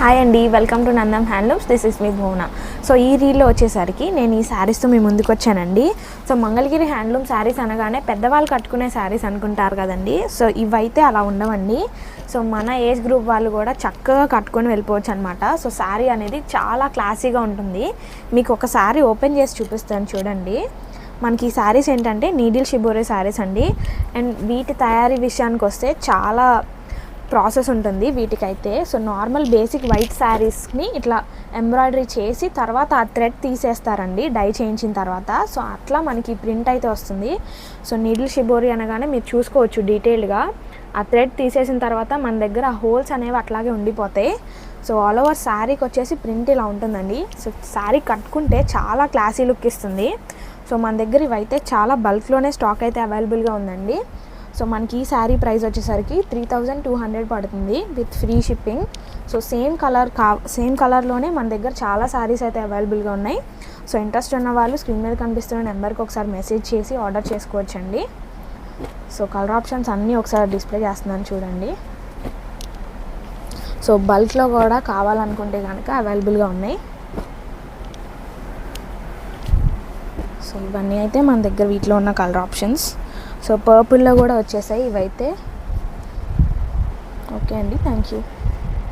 Hi అండి, welcome to Nandam handlooms. This is me Bhuvana. So ఈ రీల్లో వచ్చేసరికి నేను ఈ శారీస్తో మీ ముందుకు వచ్చానండి. సో మంగళగిరి హ్యాండ్లూమ్ శారీస్ అనగానే పెద్దవాళ్ళు కట్టుకునే శారీస్ అనుకుంటారు కదండి. సో ఇవైతే అలా ఉండవండి. సో మన ఏజ్ గ్రూప్ వాళ్ళు కూడా చక్కగా కట్టుకొని వెళ్ళిపోవచ్చు అనమాట. సో శారీ అనేది చాలా క్లాసీగా ఉంటుంది. మీకు ఒక శారీ ఓపెన్ చేసి చూపిస్తాను చూడండి. మనకి ఈ శారీస్ ఏంటంటే నీడిల్ షిబోరే శారీస్ అండి. అండ్ వీటి తయారీ విషయానికి వస్తే చాలా ప్రాసెస్ ఉంటుంది వీటికైతే. సో నార్మల్ బేసిక్ వైట్ శారీస్ని ఇట్లా ఎంబ్రాయిడరీ చేసి తర్వాత ఆ థ్రెడ్ తీసేస్తారండి డై చేయించిన తర్వాత. సో అట్లా మనకి ప్రింట్ అయితే వస్తుంది. సో నీడిల్ షిబోరి అనగానే మీరు చూసుకోవచ్చు డీటెయిల్డ్గా. ఆ థ్రెడ్ తీసేసిన తర్వాత మన దగ్గర ఆ హోల్స్ అనేవి అట్లాగే ఉండిపోతాయి. సో ఆల్ ఓవర్ శారీకి వచ్చేసి ప్రింట్ ఇలా ఉంటుందండి. సో శారీ కట్టుకుంటే చాలా క్లాసీ లుక్ ఇస్తుంది. సో మన దగ్గర ఇవైతే చాలా బల్క్లోనే స్టాక్ అయితే అవైలబుల్గా ఉందండి. సో మనకి ఈ శారీ ప్రైస్ వచ్చేసరికి 3200 పడుతుంది with free shipping. So same కలర్లోనే మన దగ్గర చాలా శారీస్ అయితే అవైలబుల్గా ఉన్నాయి. సో ఇంట్రెస్ట్ ఉన్న వాళ్ళు స్క్రీన్ మీద కనిపిస్తున్న నెంబర్కి ఒకసారి మెసేజ్ చేసి ఆర్డర్ చేసుకోవచ్చండి. సో కలర్ ఆప్షన్స్ అన్నీ ఒకసారి డిస్ప్లే చేస్తున్నాను చూడండి. సో బల్క్లో కూడా కావాలనుకుంటే కనుక అవైలబుల్గా ఉన్నాయి. సో ఇవన్నీ అయితే మన దగ్గర వీటిలో ఉన్న కలర్ ఆప్షన్స్. సో పర్పుల్లో కూడా వచ్చేసాయి ఇవైతే. ఓకే అండి, థ్యాంక్ యూ.